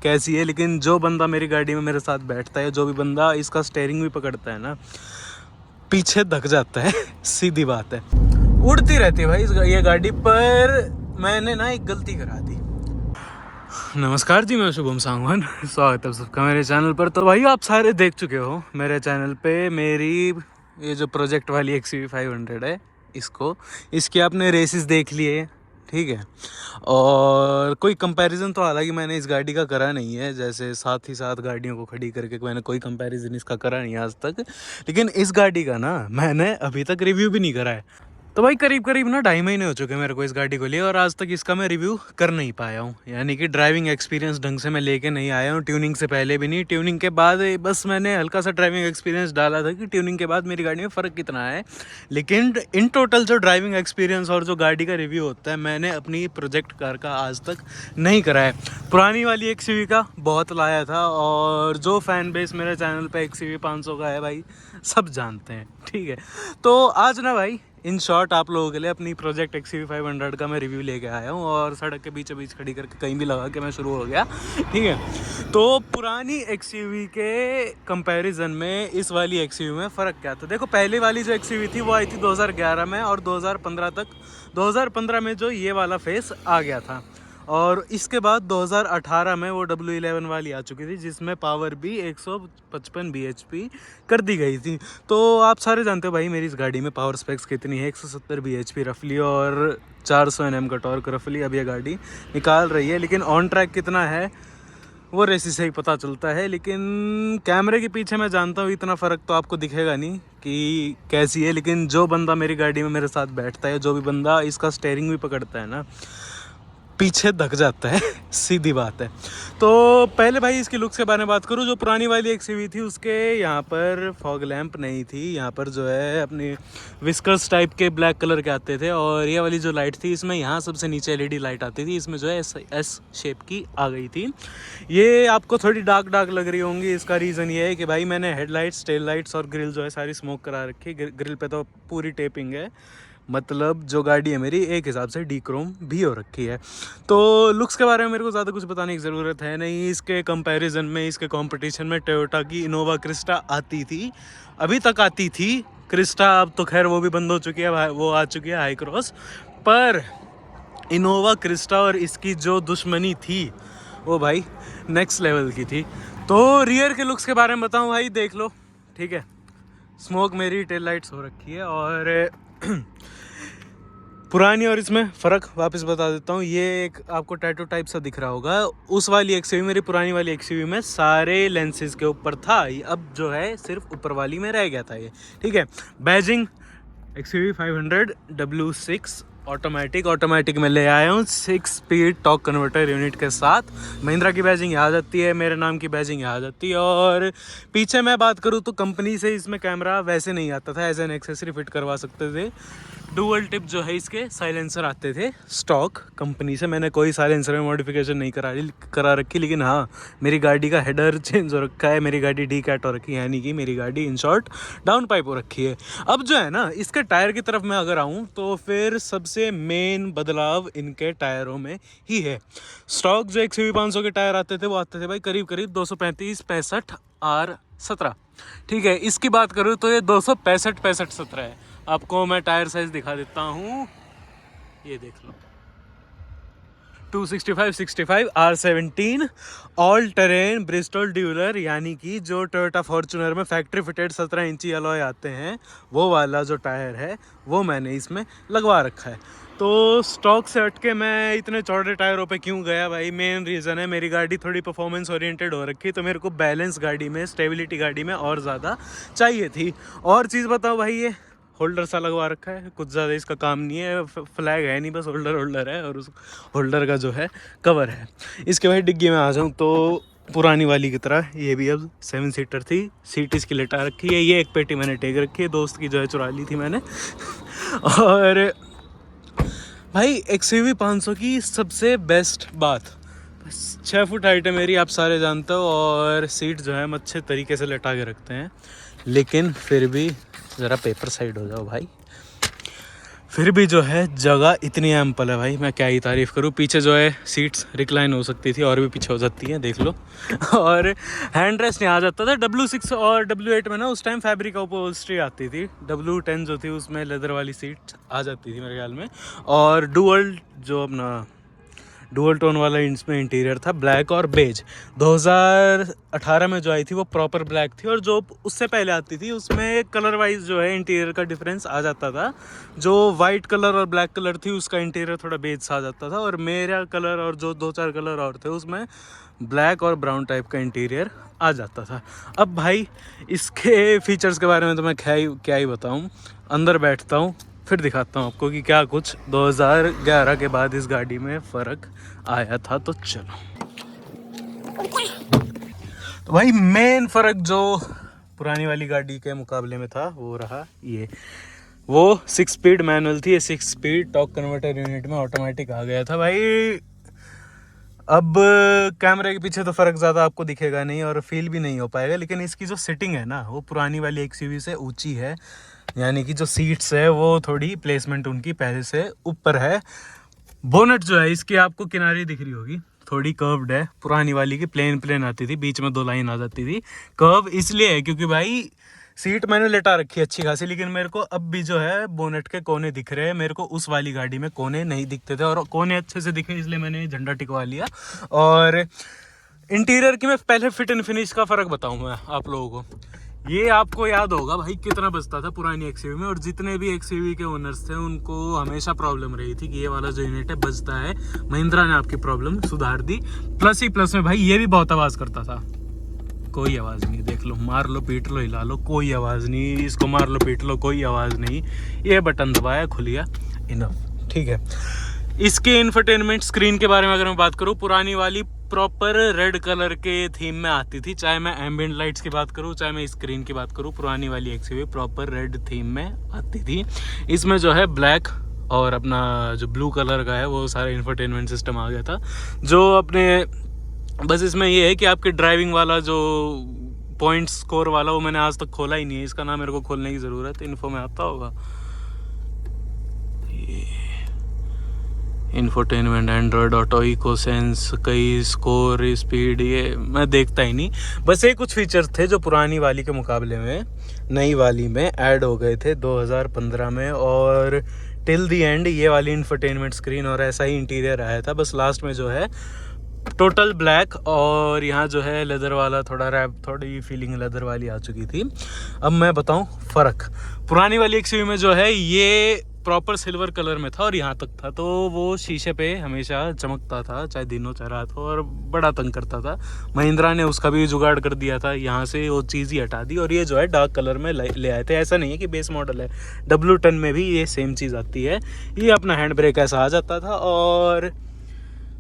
कैसी है, लेकिन जो बंदा मेरी गाड़ी में मेरे साथ बैठता है, जो भी बंदा इसका स्टेयरिंग भी पकड़ता है ना, पीछे धक जाता है। सीधी बात है, उड़ती रहती है भाई ये गाड़ी। पर मैंने ना एक गलती करा दी। नमस्कार जी, मैं शुभम सांगवान, स्वागत है सबका मेरे चैनल पर। तो भाई आप सारे देख चुके हो मेरे चैनल पे मेरी ये जो प्रोजेक्ट वाली XUV 500 है, इसकी आपने रेसेस देख लिए, ठीक है। और कोई कंपैरिजन तो हालांकि मैंने इस गाड़ी का करा नहीं है, जैसे साथ ही साथ गाड़ियों को खड़ी करके मैंने कोई कंपैरिजन इसका करा नहीं है आज तक। लेकिन इस गाड़ी का ना मैंने अभी तक रिव्यू भी नहीं करा है। तो भाई करीब करीब ना 2.5 महीने हो चुके मेरे को इस गाड़ी को लिए, और आज तक इसका मैं रिव्यू कर नहीं पाया हूँ। यानी कि ड्राइविंग एक्सपीरियंस ढंग से मैं लेके नहीं आया हूँ, ट्यूनिंग से पहले भी नहीं, ट्यूनिंग के बाद बस मैंने हल्का सा ड्राइविंग एक्सपीरियंस डाला था कि ट्यूनिंग के बाद मेरी गाड़ी में फ़र्क कितना है। लेकिन इन टोटल जो ड्राइविंग एक्सपीरियंस और जो गाड़ी का रिव्यू होता है, मैंने अपनी प्रोजेक्ट कार का आज तक नहीं करा है। पुरानी वाली XUV का बहुत लाया था, और जो फ़ैन बेस मेरे चैनल पे XUV 500 का है भाई, सब जानते हैं, ठीक है। तो आज ना भाई इन शॉर्ट आप लोगों के लिए अपनी प्रोजेक्ट XUV 500 का मैं रिव्यू लेके आया हूँ, और सड़क के बीचों बीच खड़ी करके कहीं भी लगा के मैं शुरू हो गया, ठीक है। तो पुरानी XUV के कंपैरिजन में इस वाली XUV में फ़र्क क्या था। देखो, पहले वाली जो XUV थी वो आई थी 2011 में, और 2015 तक 2015 में जो ये वाला फेस आ गया था, और इसके बाद 2018 में वो W11 वाली आ चुकी थी, जिसमें पावर भी 155 bhp कर दी गई थी। तो आप सारे जानते हो भाई मेरी इस गाड़ी में पावर स्पेक्स कितनी है, 170 bhp रफली और 400 Nm का टॉर्क रफली अब ये गाड़ी निकाल रही है। लेकिन ऑन ट्रैक कितना है वो रेसी से ही पता चलता है। लेकिन कैमरे के पीछे मैं जानता हूँ इतना फ़र्क तो आपको दिखेगा नहीं कि कैसी है, लेकिन जो बंदा मेरी गाड़ी में मेरे साथ बैठता है, जो भी बंदा इसका स्टेयरिंग भी पकड़ता है ना, पीछे धक जाता है। सीधी बात है। तो पहले भाई इसकी लुक्स के बारे में बात करूँ। जो पुरानी वाली XUV थी उसके यहाँ पर फॉग लैंप नहीं थी, यहाँ पर जो है अपनी विस्कर्स टाइप के ब्लैक कलर के आते थे, और ये वाली जो लाइट थी इसमें यहाँ सबसे नीचे LED लाइट आती थी, इसमें जो है S शेप की आ गई थी। ये आपको थोड़ी डार्क डार्क लग रही होंगी, इसका रीज़न ये है कि भाई मैंने हेडलाइट्स, टेल लाइट्स और ग्रिल जो है सारी स्मोक करा रखी है। ग्रिल पे तो पूरी टेपिंग है, मतलब जो गाड़ी है मेरी एक हिसाब से डीक्रोम भी हो रखी है। तो लुक्स के बारे में मेरे को ज़्यादा कुछ बताने की ज़रूरत है नहीं। इसके कंपैरिजन में, इसके कंपटीशन में टोयोटा की इनोवा क्रिस्टा आती थी, अभी तक आती थी क्रिस्टा। अब तो खैर वो भी बंद हो चुकी है, वो आ चुकी है हाई क्रॉस। पर इनोवा क्रिस्टा और इसकी जो दुश्मनी थी वो भाई नेक्स्ट लेवल की थी। तो रियर के लुक्स के बारे में बताऊँ भाई, देख लो, ठीक है। स्मोक मेरी टेल लाइट्स हो रखी है, और पुरानी और इसमें फ़र्क वापस बता देता हूँ। ये एक आपको टैटू टाइप सा दिख रहा होगा, उस वाली XUV, मेरी पुरानी वाली XUV में सारे लेंसेज के ऊपर था, अब जो है सिर्फ ऊपर वाली में रह गया था ये, ठीक है। बैजिंग XUV 500 W6 ऑटोमेटिक में ले आया हूँ, 6 स्पीड टॉर्क कन्वर्टर यूनिट के साथ। महिंद्रा की बैजिंग आ जाती है, मेरे नाम की बैजिंग आ जाती है। और पीछे मैं बात करूँ तो कंपनी से इसमें कैमरा वैसे नहीं आता था, एज एन एक्सेसरी फिट करवा सकते थे। डुअल टिप जो है इसके साइलेंसर आते थे स्टॉक कंपनी से, मैंने कोई साइलेंसर में मॉडिफिकेशन नहीं करा रखी। लेकिन हाँ, मेरी गाड़ी का हेडर चेंज हो रखा है, मेरी गाड़ी डी कैट हो रखी है, यानी कि मेरी गाड़ी इन शॉर्ट डाउन पाइप हो रखी है। अब जो है ना, इसके टायर की तरफ मैं अगर आऊँ तो फिर सबसे मेन बदलाव इनके टायरों में ही है। स्टॉक जो XUV 500 के टायर आते थे वो आते थे भाई करीब करीब 235-65 R17, ठीक है। इसकी बात करूँ तो ये 265-65-17 है। आपको मैं टायर साइज दिखा देता हूँ, ये देख लो, 265-65 R17 ऑल टेरेन ब्रिस्टल ड्यूलर, यानी कि जो टोयोटा फॉर्च्यूनर में फैक्ट्री फिटेड 17 इंची अलॉय आते हैं, वो वाला जो टायर है वो मैंने इसमें लगवा रखा है। तो स्टॉक से हट के मैं इतने चौड़े टायरों पे क्यों गया भाई, मेन रीज़न है मेरी गाड़ी थोड़ी परफॉर्मेंस ओरिएंटेड हो रखी है, तो मेरे को बैलेंस गाड़ी में, स्टेबिलिटी गाड़ी में और ज़्यादा चाहिए थी। और चीज़ बताओ भाई, ये होल्डर सा लगवा रखा है, कुछ ज़्यादा इसका काम नहीं है, फ्लैग है नहीं, बस होल्डर है, और उस होल्डर का जो है कवर है। इसके भाई डिग्गी में आ जाऊँ तो पुरानी वाली की तरह ये भी अब 7 सीटर थी, सीट इसकी लेटा रखी है। ये एक पेटी मैंने टेक रखी है, दोस्त की जो है चुरा ली थी मैंने। और भाई XUV 500 की सबसे बेस्ट बात, 6 फुट हाइट है मेरी, आप सारे जानते हो, और सीट जो है हम अच्छे तरीके से लेटा के रखते हैं। लेकिन फिर भी ज़रा पेपर साइड हो जाओ भाई, फिर भी जो है जगह इतनी एम्पल है भाई, मैं क्या ही तारीफ़ करूँ। पीछे जो है सीट्स रिक्लाइन हो सकती थी और भी पीछे हो जाती हैं, देख लो। और हैंड रेस्ट यहाँ आ जाता था। W6 और W8 में ना उस टाइम फैब्रिक अपहोल्स्ट्री आती थी। W10 जो थी उसमें लेदर वाली सीट आ जाती थी मेरे ख्याल में। और डुअल जो अपना डुअल टोन वाला इसमें इंटीरियर था, ब्लैक और बेज। 2018 में जो आई थी वो प्रॉपर ब्लैक थी, और जो उससे पहले आती थी उसमें कलर वाइज जो है इंटीरियर का डिफरेंस आ जाता था। जो वाइट कलर और ब्लैक कलर थी उसका इंटीरियर थोड़ा बेज सा आ जाता था, और मेरा कलर और जो 2-4 कलर और थे उसमें ब्लैक और ब्राउन टाइप का इंटीरियर आ जाता था। अब भाई इसके फीचर्स के बारे में तो मैं क्या ही बताऊँ। अंदर बैठता हूँ फिर दिखाता हूँ आपको कि क्या कुछ 2011 के बाद इस गाड़ी में फ़र्क आया था। तो चलो, तो भाई मेन फ़र्क जो पुरानी वाली गाड़ी के मुकाबले में था वो रहा ये। वो 6 स्पीड मैनुअल थी, ये 6 स्पीड टॉर्क कन्वर्टर यूनिट में ऑटोमेटिक आ गया था भाई। अब कैमरे के पीछे तो फ़र्क ज़्यादा आपको दिखेगा नहीं और फील भी नहीं हो पाएगा, लेकिन इसकी जो सिटिंग है ना वो पुरानी वाली XUV से ऊंची है। यानी कि जो सीट्स है वो थोड़ी प्लेसमेंट उनकी पहले से ऊपर है। बोनट जो है इसकी आपको किनारे दिख रही होगी, थोड़ी कर्व्ड है। पुरानी वाली की प्लेन आती थी, बीच में 2 लाइन आ जाती थी। कर्व इसलिए है क्योंकि भाई सीट मैंने लेटा रखी है अच्छी खासी, लेकिन मेरे को अब भी जो है बोनेट के कोने दिख रहे हैं। मेरे को उस वाली गाड़ी में कोने नहीं दिखते थे, और कोने अच्छे से दिखे इसलिए मैंने झंडा टिकवा लिया। और इंटीरियर की मैं पहले फिट एंड फिनिश का फ़र्क बताऊँ मैं आप लोगों को। ये आपको याद होगा भाई कितना बचता था पुरानी XUV में, और जितने भी XUV के ओनर्स थे उनको हमेशा प्रॉब्लम रही थी कि ये वाला जो यूनिट है बचता है। महिंद्रा ने आपकी प्रॉब्लम सुधार दी। प्लस ही प्लस में भाई ये भी बहुत आवाज़ करता था। कोई आवाज़ नहीं, देख लो, मार लो पीट लो हिला लो, कोई आवाज़ नहीं। इसको मार लो पीट लो, कोई आवाज़ नहीं। ये बटन दबाया खुल गया, इनफ, ठीक है। इसके इंफोटेनमेंट स्क्रीन के बारे में अगर मैं बात करूँ, पुरानी वाली प्रॉपर रेड कलर के थीम में आती थी। चाहे मैं एम्बिएंट लाइट्स की बात करूँ, चाहे मैं स्क्रीन की बात करूँ, पुरानी वाली XUV प्रॉपर रेड थीम में आती थी। इसमें जो है ब्लैक और अपना जो ब्लू कलर का है वो सारा इंफोटेनमेंट सिस्टम आ गया था। जो अपने बस इसमें ये है कि आपके ड्राइविंग वाला जो पॉइंट स्कोर वाला वो मैंने आज तक खोला ही नहीं है। इसका नाम मेरे को खोलने की ज़रूरत है, इन्फो में आता होगा। Infotainment, Android Auto, eco sense, कई स्कोर, स्पीड, ये मैं देखता ही नहीं। बस ये कुछ फीचर्स थे जो पुरानी वाली के मुकाबले में नई वाली में ऐड हो गए थे 2015 में, और टिल दी एंड ये वाली इंफोटेनमेंट स्क्रीन और ऐसा ही इंटीरियर आया था। बस लास्ट में जो है टोटल ब्लैक, और यहाँ जो है लेदर वाला थोड़ा रैप, थोड़ी फीलिंग लेदर वाली आ चुकी थी। अब मैं बताऊँ फ़र्क। पुरानी वाली XUV में जो है ये प्रॉपर सिल्वर कलर में था और यहाँ तक था, तो वो शीशे पे हमेशा चमकता था, चाहे दिन हो चाहे रात हो, और बड़ा तंग करता था। महिंद्रा ने उसका भी जुगाड़ कर दिया था, यहाँ से वो चीज़ ही हटा दी और ये जो है डार्क कलर में ले आए थे। ऐसा नहीं है कि बेस मॉडल है, W10 में भी ये सेम चीज़ आती है। ये अपना हैंड ब्रेक ऐसा आ जाता था, और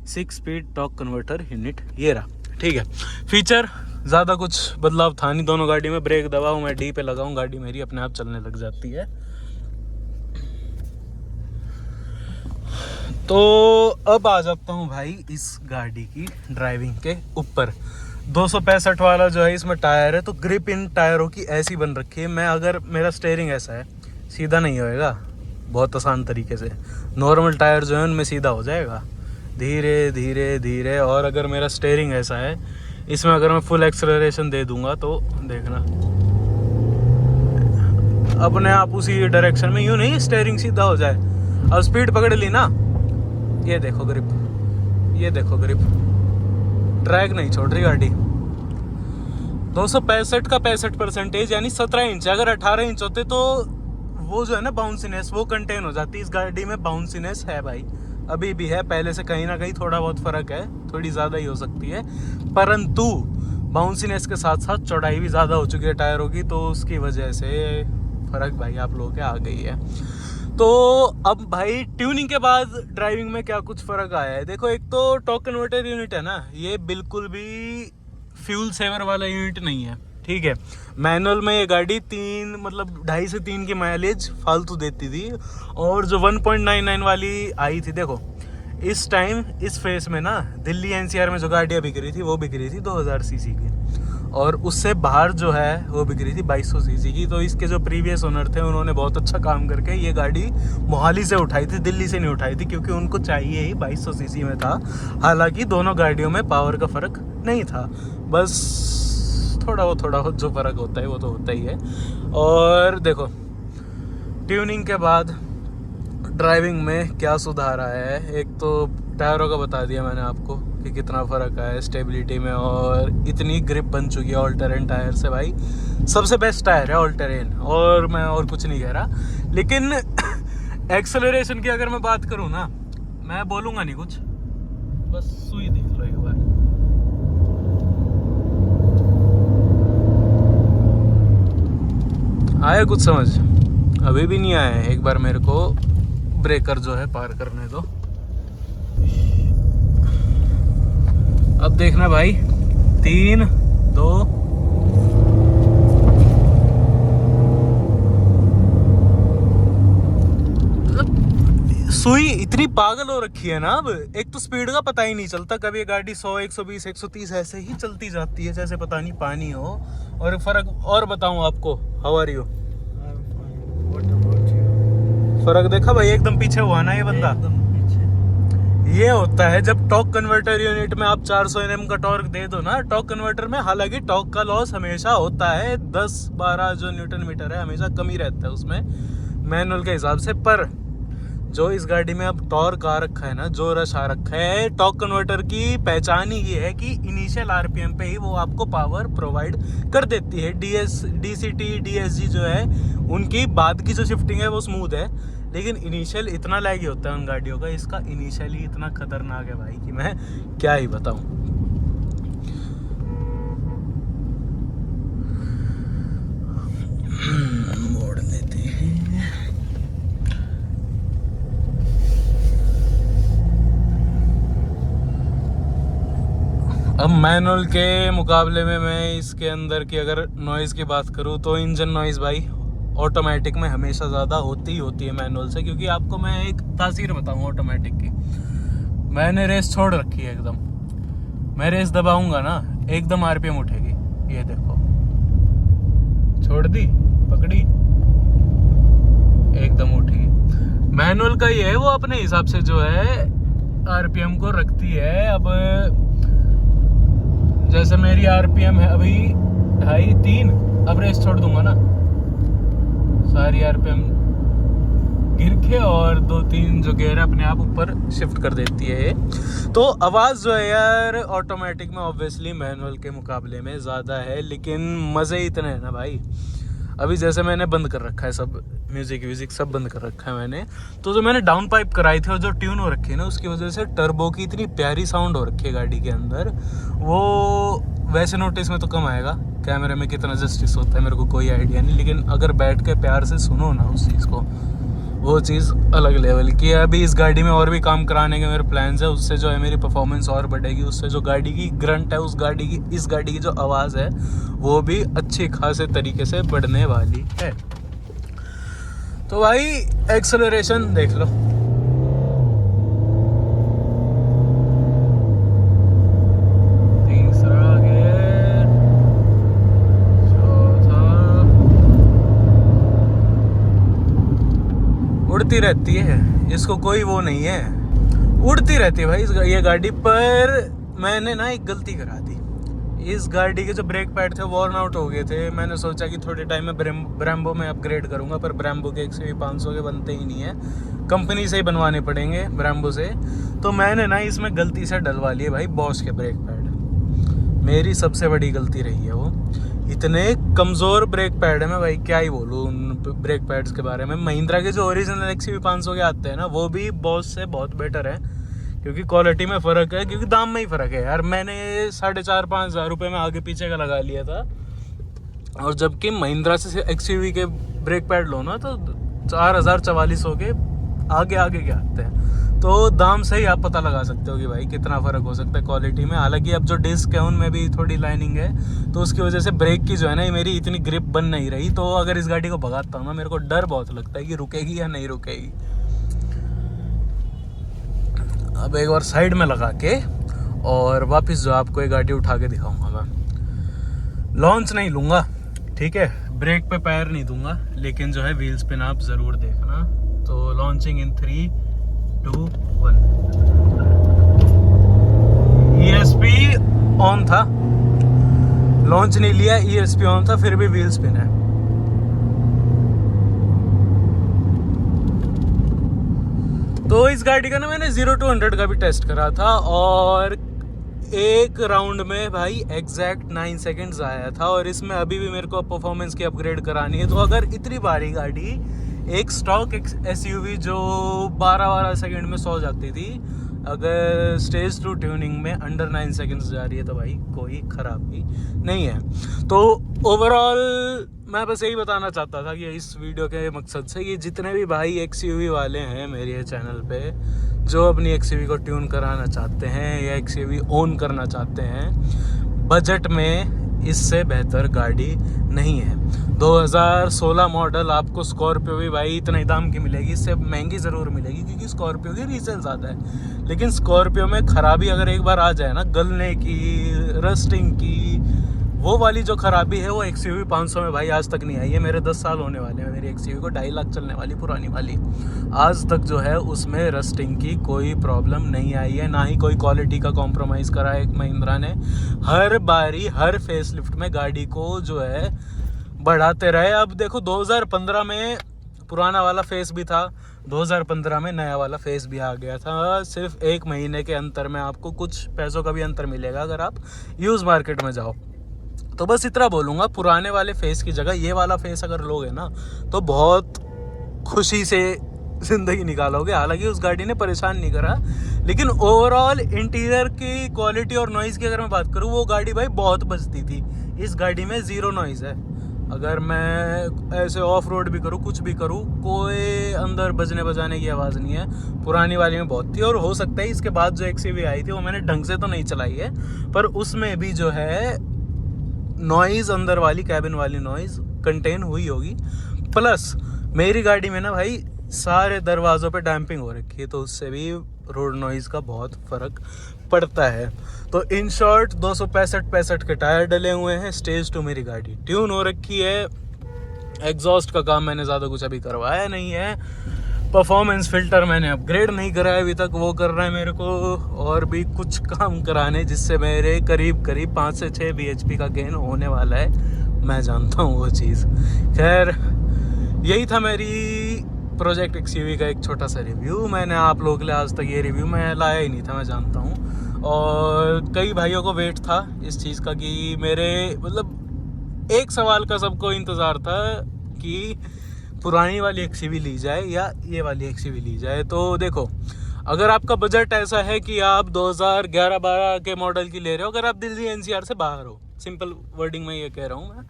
6 स्पीड टॉर्क कन्वर्टर यूनिट ये रहा, ठीक है। फीचर ज़्यादा कुछ बदलाव था नहीं दोनों गाड़ी में। ब्रेक दबाऊँ मैं D पे लगाऊँ, गाड़ी मेरी अपने आप चलने लग जाती है। तो अब आ जाता हूँ भाई इस गाड़ी की ड्राइविंग के ऊपर। 265 वाला जो है इसमें टायर है, तो ग्रिप इन टायरों की ऐसी बन रखी है। मैं अगर मेरा स्टेयरिंग ऐसा है, सीधा नहीं होएगा बहुत आसान तरीके से। नॉर्मल टायर जो है उनमें सीधा हो जाएगा धीरे धीरे धीरे। और अगर मेरा स्टेयरिंग ऐसा है, इसमें अगर मैं फुल एक्सेलरेशन दे दूंगा तो देखना अपने आप उसी डायरेक्शन में, यूँ नहीं स्टेयरिंग सीधा हो जाए। अब स्पीड पकड़ ली ना, ये देखो ग्रिप, ये देखो ग्रिप, ट्रैक नहीं छोड़ रही गाड़ी। 265 का 65% यानी 17 इंच। अगर 18 इंच होते तो वो जो है ना बाउंसीनेस वो कंटेन हो जाती। इस गाड़ी में बाउंसीनेस है भाई, अभी भी है, पहले से कहीं ना कहीं थोड़ा बहुत फ़र्क है, थोड़ी ज़्यादा ही हो सकती है, परंतु बाउंसीनेस के साथ साथ चौड़ाई भी ज़्यादा हो चुकी है टायरों की, तो उसकी वजह से फ़र्क भाई आप लोगों के आ गई है। तो अब भाई ट्यूनिंग के बाद ड्राइविंग में क्या कुछ फ़र्क आया है, देखो। एक तो टॉर्क कन्वर्टर यूनिट है ना, ये बिल्कुल भी फ्यूल सेवर वाला यूनिट नहीं है, ठीक है। मैनुअल में ये गाड़ी 2.5 से 3 की माइलेज फालतू देती थी, और जो 1.99 वाली आई थी, देखो इस टाइम इस फेस में ना दिल्ली एनसीआर में जो गाड़ियाँ बिक रही थी वो बिक रही थी 2000 सीसी की, और उससे बाहर जो है वो बिक रही थी 2200 सीसी की। तो इसके जो प्रीवियस ओनर थे उन्होंने बहुत अच्छा काम करके ये गाड़ी मोहाली से उठाई थी, दिल्ली से नहीं उठाई थी, क्योंकि उनको चाहिए ही 2200 सीसी में था। हालांकि दोनों गाड़ियों में पावर का फ़र्क नहीं था, बस थोड़ा बहुत जो फ़र्क होता है वो तो होता ही है। और देखो ट्यूनिंग के बाद ड्राइविंग में क्या सुधार आया है, एक तो टायरों का बता दिया मैंने आपको कि कितना फ़र्क आया है स्टेबिलिटी में, और इतनी ग्रिप बन चुकी है ऑल टेरेन टायर से। भाई सबसे बेस्ट टायर है ऑल टेरेन, और मैं और कुछ नहीं कह रहा। लेकिन एक्सेलरेशन की अगर मैं बात करूँ ना, मैं बोलूँगा नहीं कुछ, बस सुई देख लो एक बार। आया कुछ समझ? अभी भी नहीं आया है। एक बार मेरे को ब्रेकर जो है पार करने दो। अब देखना भाई, 3 2 सुई इतनी पागल हो रखी है ना अब, एक तो स्पीड का पता ही नहीं चलता, कभी ये गाड़ी 100 120 130 ऐसे ही चलती जाती है जैसे पता नहीं पानी हो। और फर्क और बताऊं आपको, हाउ आर यू? फर्क देखा भाई, एकदम पीछे हुआ ना ये बंदा। ये होता है जब टॉर्क कन्वर्टर यूनिट में आप 400 Nm का टॉर्क दे दो ना टॉर्क कन्वर्टर में। हालांकि टॉर्क का लॉस हमेशा होता है 10-12 जो न्यूटन मीटर है हमेशा कमी रहता है उसमें मैनुअल के हिसाब से। पर जो इस गाड़ी में अब टॉर्क आ रखा है ना, जो रश आ रखा है, टॉर्क कन्वर्टर की पहचान ही ये है कि इनिशियल आरपीएम पे ही वो आपको पावर प्रोवाइड कर देती है। डीसीटी डीएसजी जो है उनकी बाद की जो शिफ्टिंग है वो स्मूथ है, लेकिन इनिशियल इतना लैगी होता है उन गाड़ियों का। इसका इनिशियल ही इतना खतरनाक है भाई कि मैं क्या ही बताऊं। मोड़ लेते हैं। अब मैनुअल के मुकाबले में मैं इसके अंदर की अगर नॉइज़ की बात करूं तो इंजन नॉइज़ भाई ऑटोमेटिक में हमेशा ज़्यादा होती है मैनुअल से। क्योंकि आपको मैं एक तासीर बताऊं ऑटोमेटिक की, मैंने रेस छोड़ रखी है एकदम। मैं रेस दबाऊंगा ना एकदम आरपीएम उठेगी, ये देखो, छोड़ दी, पकड़ी, एकदम उठेगी। मैनुअल का ये है वो अपने हिसाब से जो है आरपीएम को रखती है। अब जैसे मेरी आरपीएम है अभी 2.5-3, अब रेस छोड़ दूंगा ना सारी आरपीएम गिर के और 2-3 जो गियर है अपने आप ऊपर शिफ्ट कर देती है। तो आवाज़ जो है यार ऑटोमेटिक में ऑब्वियसली मैनुअल के मुकाबले में ज़्यादा है, लेकिन मज़े इतने हैं ना भाई। अभी जैसे मैंने बंद कर रखा है सब, म्यूज़िक सब बंद कर रखा है मैंने, तो जो मैंने डाउन पाइप कराई थी और जो ट्यून हो रखी है ना उसकी वजह से टर्बो की इतनी प्यारी साउंड हो रखी है गाड़ी के अंदर। वो वैसे नोटिस में तो कम आएगा, कैमरे में कितना जस्टिस होता है मेरे को कोई आइडिया नहीं, लेकिन अगर बैठ के प्यार से सुनो ना उस चीज़ को, वो चीज़ अलग लेवल की है। अभी इस गाड़ी में और भी काम कराने के मेरे प्लान्स है, उससे जो है मेरी परफॉर्मेंस और बढ़ेगी, उससे जो गाड़ी की ग्रंट है उस गाड़ी की, इस गाड़ी की जो आवाज़ है वो भी अच्छी खासे तरीके से बढ़ने वाली है। तो भाई एक्सेलरेशन देख लो, तीसरा गियर, चौथा, उड़ती रहती है, इसको कोई वो नहीं है, उड़ती रहती है भाई ये गाड़ी। पर मैंने ना एक गलती करा दी, इस गाड़ी के जो ब्रेक पैड थे वॉर्न आउट हो गए थे। मैंने सोचा कि थोड़े टाइम में ब्रेम्बो में अपग्रेड करूंगा, पर ब्रेम्बो के 100-500 के बनते ही नहीं है, कंपनी से ही बनवाने पड़ेंगे ब्रेम्बो से। तो मैंने ना इसमें गलती से डलवा लिए भाई बॉश के ब्रेक पैड। मेरी सबसे बड़ी गलती रही है वो, इतने कमज़ोर ब्रेक पैड है, मैं भाई क्या ही बोलूँ उन ब्रेक पैड्स के बारे में। महिंद्रा के जो ओरिजिनल XUV500 के आते हैं ना वो भी बॉश से बहुत बेटर है, क्योंकि क्वालिटी में फ़र्क है, क्योंकि दाम में ही फ़र्क है यार। मैंने 4,500-5 हज़ार रुपये में आगे पीछे का लगा लिया था, और जबकि महिंद्रा से XUV के ब्रेक पैड लो ना तो 4,000-4,400 के आगे के आते हैं। तो दाम से ही आप पता लगा सकते हो कि भाई कितना फ़र्क हो सकता है क्वालिटी में। हालांकि अब जो डिस्क है उनमें भी थोड़ी लाइनिंग है, तो उसकी वजह से ब्रेक की जो है ना मेरी इतनी ग्रिप बन नहीं रही। तो अगर इस गाड़ी को भगाता हूँ ना मेरे को डर बहुत लगता है कि रुकेगी या नहीं रुकेगी। अब एक बार साइड में लगा के और वापस जो आपको ये गाड़ी उठा के दिखाऊंगा मैं। लॉन्च नहीं लूँगा, ठीक है, ब्रेक पे पैर नहीं दूंगा, लेकिन जो है व्हील स्पिन आप ज़रूर देखना। तो लॉन्चिंग इन 3, 2, 1। ESP ऑन था, लॉन्च नहीं लिया, ESP ऑन था, फिर भी व्हील स्पिन है। तो इस गाड़ी का ना मैंने 0 to 100 का भी टेस्ट करा था और एक राउंड में भाई एग्जैक्ट 9 सेकंड्स आया था। और इसमें अभी भी मेरे को परफॉर्मेंस की अपग्रेड करानी है। तो अगर इतनी भारी गाड़ी, एक स्टॉक SUV जो 12 सेकंड में सो जाती थी, अगर स्टेज 2 ट्यूनिंग में अंडर 9 सेकंड्स जा रही है तो भाई कोई खराबी नहीं है। तो ओवरऑल मैं बस यही बताना चाहता था कि इस वीडियो के मकसद से कि जितने भी भाई XUV वाले हैं मेरे चैनल पे, जो अपनी XUV को ट्यून कराना चाहते हैं या XUV ओन करना चाहते हैं, बजट में इससे बेहतर गाड़ी नहीं है। 2016 मॉडल आपको स्कॉर्पियो भी भाई इतना ही दाम की मिलेगी, इससे महंगी ज़रूर मिलेगी क्योंकि स्कॉर्पियो की रीसेल ज़्यादा है। लेकिन स्कॉर्पियो में खराबी अगर एक बार आ जाए ना, गलने की, रस्टिंग की, वो वाली जो खराबी है वो XUV 500 में भाई आज तक नहीं आई है। मेरे 10 साल होने वाले हैं मेरी XUV को, 2.5 लाख चलने वाली पुरानी वाली, आज तक जो है उसमें रस्टिंग की कोई प्रॉब्लम नहीं आई है, ना ही कोई क्वालिटी का कॉम्प्रोमाइज़ करा है महिंद्रा ने। हर बारी हर फेसलिफ्ट में गाड़ी को जो है बढ़ाते रहे। अब देखो 2015 में पुराना वाला फेस भी था, 2015 में नया वाला फेस भी आ गया था। सिर्फ 1 महीने के अंतर में आपको कुछ पैसों का भी अंतर मिलेगा अगर आप यूज़ मार्केट में जाओ। तो बस इतना बोलूँगा, पुराने वाले फेस की जगह ये वाला फेस अगर लोगे ना तो बहुत खुशी से ज़िंदगी निकालोगे। हालांकि उस गाड़ी ने परेशान नहीं करा, लेकिन ओवरऑल इंटीरियर की क्वालिटी और नॉइज़ की अगर मैं बात करूँ, वो गाड़ी भाई बहुत बजती थी। इस गाड़ी में 0 नॉइज़ है। अगर मैं ऐसे ऑफ रोड भी करूँ, कुछ भी करूँ, कोई अंदर बजने बजाने की आवाज़ नहीं है। पुरानी वाली में बहुत थी। और हो सकता है इसके बाद जो XUV आई थी वो मैंने ढंग से तो नहीं चलाई है, पर उसमें भी जो है नॉइज़, अंदर वाली कैबिन वाली नॉइज़ कंटेन हुई होगी। प्लस मेरी गाड़ी में ना भाई सारे दरवाज़ों पे डैम्पिंग हो रखी है, तो उससे भी रोड नॉइज़ का बहुत फ़र्क पड़ता है। तो इन शॉर्ट 265 के टायर डले हुए हैं। स्टेज 2 मेरी गाड़ी ट्यून हो रखी है। एग्जॉस्ट का काम मैंने ज़्यादा कुछ अभी करवाया नहीं है। परफॉर्मेंस फ़िल्टर मैंने अपग्रेड नहीं कराया अभी तक, वो कर रहा है मेरे को और भी कुछ काम कराने, जिससे मेरे करीब 5 से 6 bhp का गेन होने वाला है। मैं जानता हूँ वो चीज़। खैर यही था मेरी प्रोजेक्ट XUV का एक छोटा सा रिव्यू। मैंने आप लोगों के लिए आज तक ये रिव्यू मैं लाया ही नहीं था, मैं जानता हूँ। और कई भाइयों को वेट था इस चीज़ का कि मेरे मतलब एक सवाल का सबको इंतज़ार था कि पुरानी वाली XUV ली जाए या ये वाली XUV ली जाए। तो देखो, अगर आपका बजट ऐसा है कि आप 2011-12 के मॉडल की ले रहे हो, अगर आप दिल्ली NCR से बाहर हो, सिंपल वर्डिंग में ये कह रहा हूँ मैं,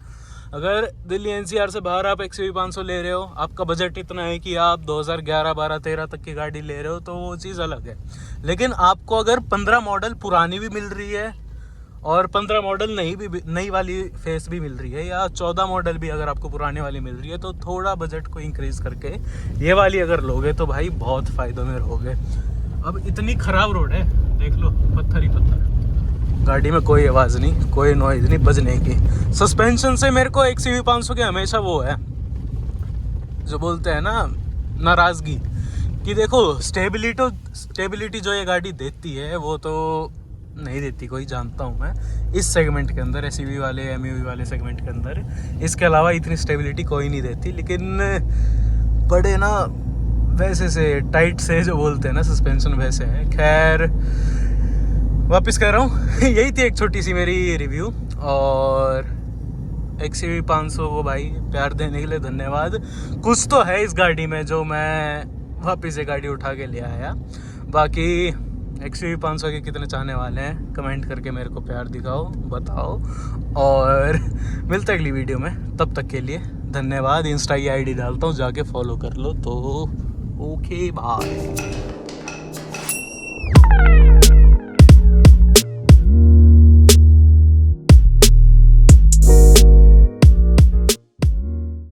अगर दिल्ली NCR से बाहर आप XUV 500 ले रहे हो, आपका बजट इतना है कि आप 2011, 12, 13 तक की गाड़ी ले रहे हो, तो वो चीज़ अलग है। लेकिन आपको अगर 15 मॉडल पुरानी भी मिल रही है और 15 मॉडल नई वाली फेस भी मिल रही है, या 14 मॉडल भी अगर आपको पुराने वाली मिल रही है, तो थोड़ा बजट को इंक्रीज़ करके ये वाली अगर लोगे तो भाई बहुत फ़ायदों में रहोगे। अब इतनी ख़राब रोड है, देख लो, पत्थर ही पत्थर, गाड़ी में कोई आवाज़ नहीं, कोई नॉइज़ नहीं बजने की। सस्पेंशन से मेरे को XUV 500 के हमेशा वो है जो बोलते हैं ना नाराज़गी, कि देखो स्टेबिलिटी जो ये गाड़ी देती है वो तो नहीं देती कोई, जानता हूँ मैं, इस सेगमेंट के अंदर, SUV वाले MUV वाले सेगमेंट के अंदर इसके अलावा इतनी स्टेबिलिटी कोई नहीं देती। लेकिन बड़े ना वैसे से टाइट से जो बोलते हैं ना सस्पेंशन, वैसे है। खैर वापस कह रहा हूँ यही थी एक छोटी सी मेरी रिव्यू। और XUV 500 वो भाई प्यार देने के लिए धन्यवाद। कुछ तो है इस गाड़ी में जो मैं वापस ये गाड़ी उठा के ले आया। बाकी XUV 500 के कितने चाहने वाले हैं कमेंट करके मेरे को प्यार दिखाओ, बताओ। और मिलते हैं अगली वीडियो में, तब तक के लिए धन्यवाद। इंस्टा की ID डालता हूँ, जाके फॉलो कर लो। तो ओके बाय।